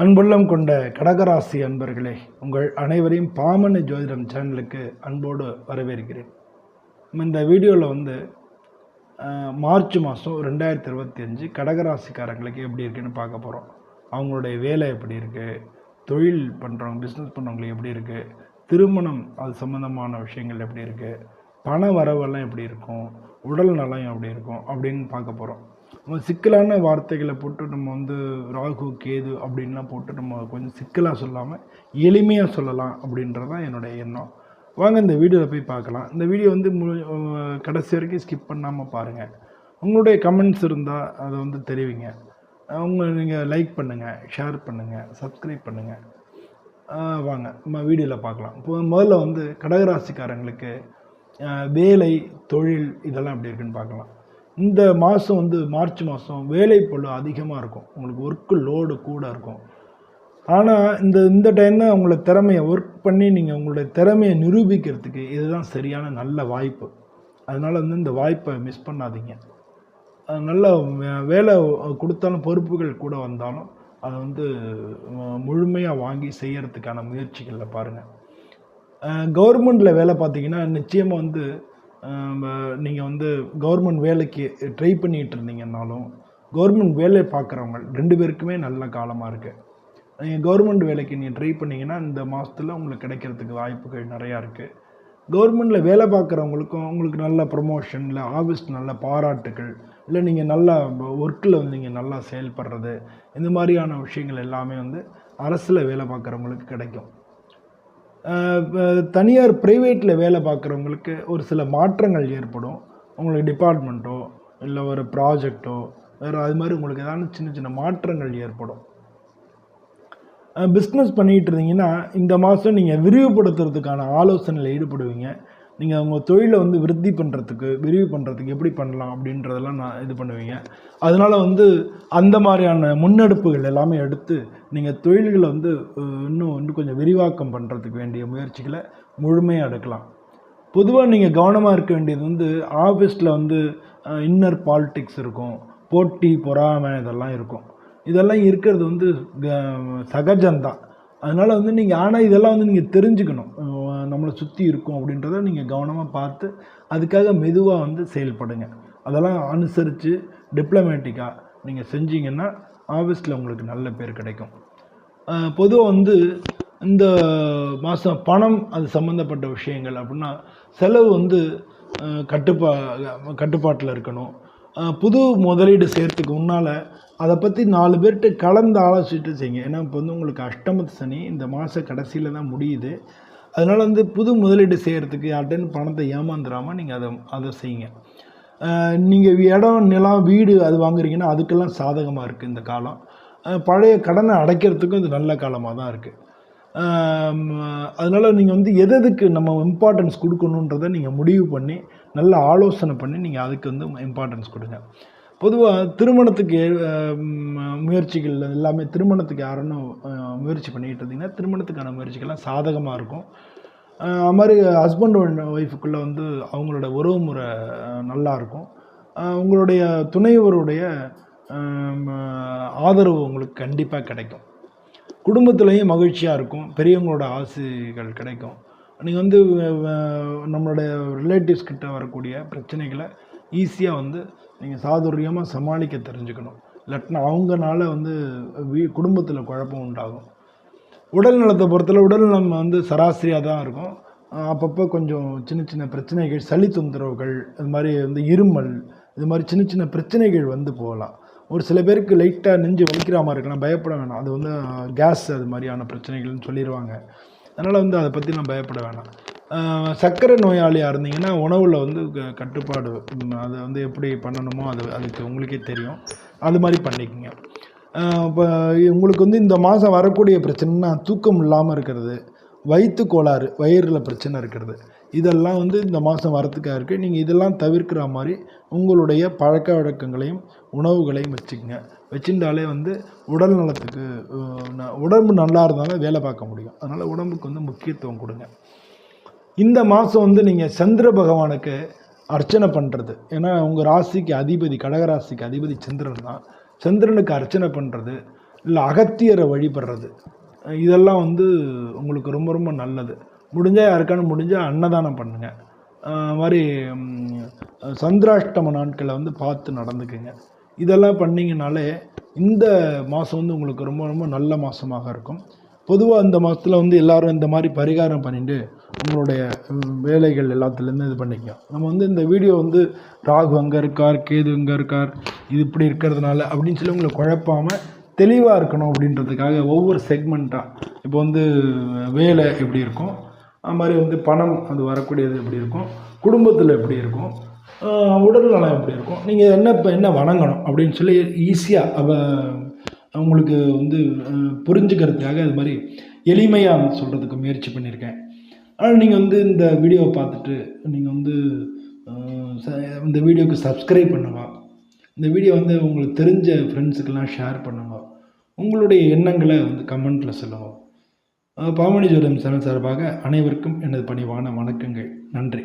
அன்புள்ளம் கொண்ட கடகராசி அன்பர்களே, உங்கள் அனைவரையும் பாமன ஜோதிடம் சேனலுக்கு அன்போடு வரவேற்கிறேன். இந்த வீடியோவில் மார்ச் மாதம் 2025 கடகராசிக்காரங்களுக்கு எப்படி இருக்குன்னு பார்க்க போகிறோம். அவங்களுடைய வேலை எப்படி இருக்குது, தொழில் பண்ணுறவங்க பிஸ்னஸ் பண்ணுறவங்களுக்கு எப்படி இருக்குது, திருமணம் அது சம்மந்தமான விஷயங்கள் எப்படி இருக்குது, பண வரவெல்லாம் எப்படி இருக்கும், உடல் நலம் எப்படி இருக்கும் அப்படின்னு பார்க்க போகிறோம். நம்ம சிக்கலான வார்த்தைகளை போட்டு நம்ம ராகு கேது அப்படின்லாம் போட்டு நம்ம கொஞ்சம் சிக்கலாக சொல்லாமல் எளிமையாக சொல்லலாம் அப்படின்றது தான் என்னுடைய எண்ணம். வாங்க இந்த வீடியோவில் போய் பார்க்கலாம். இந்த வீடியோ கடைசி வரைக்கும் ஸ்கிப் பண்ணாமல் பாருங்கள். உங்களுடைய கமெண்ட்ஸ் இருந்தால் அதை தெரிவிங்க. நீங்கள் லைக் பண்ணுங்கள், ஷேர் பண்ணுங்கள், சப்ஸ்கிரைப் பண்ணுங்கள். வாங்க நம்ம வீடியோவில் பார்க்கலாம். இப்போ முதல்ல கடகராசிக்காரங்களுக்கு வேலை தொழில் இதெல்லாம் எப்படி இருக்குன்னு பார்க்கலாம். இந்த மாதம் மார்ச் மாதம் வேலைப்பளு அதிகமாக இருக்கும். உங்களுக்கு ஒர்க்கு லோடு கூட இருக்கும். ஆனால் இந்த டைம் தான் உங்களை திறமையை ஒர்க் பண்ணி நீங்கள் உங்களுடைய திறமையை நிரூபிக்கிறதுக்கு இதுதான் சரியான நல்ல வாய்ப்பு. அதனால் இந்த வாய்ப்பை மிஸ் பண்ணாதீங்க. நல்ல வேலை கொடுத்தாலும் பொறுப்புகள் கூட வந்தாலும் அதை முழுமையாக வாங்கி செய்கிறதுக்கான முயற்சிகளில் பாருங்கள். கவர்மெண்ட்டில் வேலை பார்த்தீங்கன்னா நிச்சயமாக நீங்கள் கவர்மெண்ட் வேலைக்கு ட்ரை பண்ணிகிட்டு இருந்தீங்கன்னாலும் கவர்மெண்ட் வேலை பார்க்குறவங்க 2 பேருக்குமே நல்ல காலமாக இருக்குது. நீங்கள் கவர்மெண்ட் வேலைக்கு நீங்கள் ட்ரை பண்ணிங்கன்னா இந்த மாதத்தில் உங்களுக்கு கிடைக்கிறதுக்கு வாய்ப்புகள் நிறையா இருக்குது. கவர்மெண்ட்டில் வேலை பார்க்குறவங்களுக்கும் உங்களுக்கு நல்ல ப்ரமோஷன், இல்லை ஆஃபீஸ் நல்ல பாராட்டுகள், இல்லை நீங்கள் நல்லா ஒர்க்கில் நீங்கள் நல்லா செயல்படுறது, இந்த மாதிரியான விஷயங்கள் எல்லாமே அரசில் வேலை பார்க்குறவங்களுக்கு கிடைக்கும். தனியார் ப்ரைவேட்டில் வேலை பார்க்குறவங்களுக்கு ஒரு சில மாற்றங்கள் ஏற்படும். உங்களுக்கு டிபார்ட்மெண்ட்டோ இல்லை ஒரு ப்ராஜெக்டோ வேறு அது மாதிரி உங்களுக்கு ஏதாவது சின்ன சின்ன மாற்றங்கள் ஏற்படும். பிஸ்னஸ் பண்ணிகிட்டு இருந்தீங்கன்னா இந்த மாதம் நீங்கள் விரிவுபடுத்துறதுக்கான ஆலோசனையில் ஈடுபடுவீங்க. நீங்கள் உங்கள் தொழிலை விருத்தி பண்ணுறதுக்கு விரிவு பண்ணுறதுக்கு எப்படி பண்ணலாம் அப்படின்றதெல்லாம் இது பண்ணுவீங்க. அதனால் அந்த மாதிரியான முன்னெடுப்புகள் எல்லாமே எடுத்து நீங்கள் தொழில்களை இன்னும் கொஞ்சம் விரிவாக்கம் பண்ணுறதுக்கு வேண்டிய முயற்சிகளை முழுமையாக எடுக்கலாம். பொதுவாக நீங்கள் கவனமாக இருக்க வேண்டியது ஆஃபீஸில் இன்னர் பாலிட்டிக்ஸ் இருக்கும், போட்டி பொறாமை இதெல்லாம் இருக்கும். இதெல்லாம் இருக்கிறது சகஜம்தான். அதனால் நீங்கள் ஆனால் இதெல்லாம் நீங்கள் தெரிஞ்சுக்கணும். நம்மளை சுற்றி இருக்கும் அப்படின்றத நீங்கள் கவனமாக பார்த்து அதுக்காக மெதுவாக செயல்படுங்க. அதெல்லாம் அனுசரித்து டிப்ளமேட்டிக்காக நீங்கள் செஞ்சீங்கன்னா ஆஃபீஸில் உங்களுக்கு நல்ல பேர் கிடைக்கும். பொதுவாக இந்த மாதம் பணம் அது சம்மந்தப்பட்ட விஷயங்கள் அப்படின்னா செலவு கட்டுப்பாட்டில் இருக்கணும். புது முதலீடு செய்கிறதுக்கு முன்னால் அதை பற்றி 4 பேர்கிட்ட கலந்து ஆலோசிச்சுட்டு செய்யுங்க. ஏன்னா இப்போ உங்களுக்கு அஷ்டமத்து சனி இந்த மாத கடைசியில் தான் முடியுது. அதனால் புது முதலீடு செய்கிறதுக்கு யார்கிட்ட பணத்தை ஏமாந்துடாமல் நீங்கள் அதை செய்யுங்க. நீங்கள் இடம் நிலம் வீடு அது வாங்குறீங்கன்னா அதுக்கெல்லாம் சாதகமாக இருக்குது இந்த காலம். பழைய கடனை அடைக்கிறதுக்கும் இது நல்ல காலமாக தான் இருக்குது. அதனால் நீங்கள் எதுக்கு நம்ம இம்பார்ட்டன்ஸ் கொடுக்கணுன்றதை நீங்கள் முடிவு பண்ணி நல்ல ஆலோசனை பண்ணி நீங்கள் அதுக்கு இம்பார்ட்டன்ஸ் கொடுங்க. பொதுவாக திருமணத்துக்கு முயற்சிகள் எல்லாமே திருமணத்துக்கு யாருன்னு முயற்சி பண்ணிக்கிட்டு இருந்தீங்கன்னா திருமணத்துக்கான முயற்சிகள்லாம் சாதகமாக இருக்கும். அது மாதிரி ஹஸ்பண்ட் ஒய்ஃபுக்குள்ளே அவங்களோட உறவு முறை நல்லாயிருக்கும். உங்களுடைய துணைவருடைய ஆதரவு உங்களுக்கு கண்டிப்பாக கிடைக்கும். குடும்பத்துலேயும் மகிழ்ச்சியாக இருக்கும். பெரியவங்களோட ஆசைகள் கிடைக்கும். நீங்கள் நம்மளுடைய ரிலேட்டிவ்ஸ் கிட்ட வரக்கூடிய பிரச்சனைகளை ஈஸியாக நீங்கள் சாதுரியமாக சமாளிக்க தெரிஞ்சுக்கணும். இல்லாட்டினா அவங்கனால குடும்பத்தில் குழப்பம் உண்டாகும். உடல் நலத்தை பொறுத்தவரை உடல் நலம் சராசரியாக தான் இருக்கும். அப்பப்போ கொஞ்சம் சின்ன சின்ன பிரச்சனைகள், சளி தொந்தரவுகள், இது மாதிரி இருமல், இது மாதிரி சின்ன சின்ன பிரச்சனைகள் போகலாம். ஒரு சில பேருக்கு லைட்டாக நெஞ்சு வலிக்கிற மாதிரி இருக்கலாம், பயப்பட வேணாம். அது கேஸ் அது மாதிரியான பிரச்சனைகள்னு சொல்லிடுவாங்க. அதனால் அதை பற்றி நான் பயப்பட வேணாம். சர்க்கரை நோயாளியாக இருந்தீங்கன்னா உணவில் கட்டுப்பாடு அதை எப்படி பண்ணணுமோ அதுக்கு உங்களுக்கே தெரியும். அது மாதிரி பண்ணிக்கோங்க. இப்போ உங்களுக்கு இந்த மாதம் வரக்கூடிய பிரச்சனைனா தூக்கம் இல்லாமல் இருக்கிறது, வயிற்று கோளாறு, வயிறில் பிரச்சனை இருக்கிறது, இதெல்லாம் இந்த மாதம் வரத்துக்காக இருக்குது. நீங்கள் இதெல்லாம் தவிர்க்கிற மாதிரி உங்களுடைய பழக்க வழக்கங்களையும் உணவுகளையும் வச்சுக்கோங்க. வச்சுட்டாலே உடல் நலத்துக்கு உடம்பு நல்லா இருந்தாலும் வேலை பார்க்க முடியும். அதனால் உடம்புக்கு முக்கியத்துவம் கொடுங்க. இந்த மாதம் நீங்கள் சந்திர பகவானுக்கு அர்ச்சனை பண்ணுறது. ஏன்னா உங்கள் ராசிக்கு அதிபதி, கடகராசிக்கு அதிபதி சந்திரன் தான். சந்திரனுக்கு அர்ச்சனை பண்ணுறது, இல்லை அகத்தியரை வழிபடுறது, இதெல்லாம் வந்து உங்களுக்கு ரொம்ப ரொம்ப நல்லது. முடிஞ்சால் யாருக்கான முடிஞ்சால் அன்னதானம் பண்ணுங்கள். மாதிரி சந்திராஷ்டம நாட்களை வந்து பார்த்து நடந்துக்குங்க. இதெல்லாம் பண்ணிங்கனாலே இந்த மாதம் வந்து உங்களுக்கு ரொம்ப ரொம்ப நல்ல மாதமாக இருக்கும். பொதுவாக இந்த மாதத்தில் வந்து எல்லோரும் இந்த மாதிரி பரிகாரம் பண்ணிட்டு உங்களுடைய வேலைகள் எல்லாத்துலேருந்து இது பண்ணிக்கலாம். நம்ம வந்து இந்த வீடியோ வந்து ராகு அங்கே இருக்கார், கேது இங்கே இருக்கார், இது இப்படி இருக்கிறதுனால அப்படின்னு சொல்லி உங்களை குழப்பாமல் தெளிவாக இருக்கணும் அப்படின்றதுக்காக ஒவ்வொரு செக்மெண்ட்டாக, இப்போ வந்து வேலை எப்படி இருக்கும், அது மாதிரி வந்து பணம் அது வரக்கூடியது எப்படி இருக்கும், குடும்பத்தில் எப்படி இருக்கும், உடல் நலம் எப்படி இருக்கும், நீங்கள் என்ன வணங்கணும் அப்படின்னு சொல்லி ஈஸியாக உங்களுக்கு வந்து புரிஞ்சுக்கிறதுக்காக அது மாதிரி எளிமையாக சொல்கிறதுக்கு முயற்சி பண்ணியிருக்கேன். ஆனால் நீங்கள் வந்து இந்த வீடியோவை பார்த்துட்டு நீங்கள் வந்து இந்த வீடியோவுக்கு சப்ஸ்கிரைப் பண்ணுங்க. இந்த வீடியோ வந்து உங்களுக்கு தெரிஞ்ச ஃப்ரெண்ட்ஸுக்கெல்லாம் ஷேர் பண்ணுங்க. உங்களுடைய எண்ணங்களை வந்து கமெண்ட்டில் சொல்லுங்கள். பாமணி ஜோதிடம் சேனல் சார்பாக அனைவருக்கும் எனது பணிவான வணக்கங்கள். நன்றி.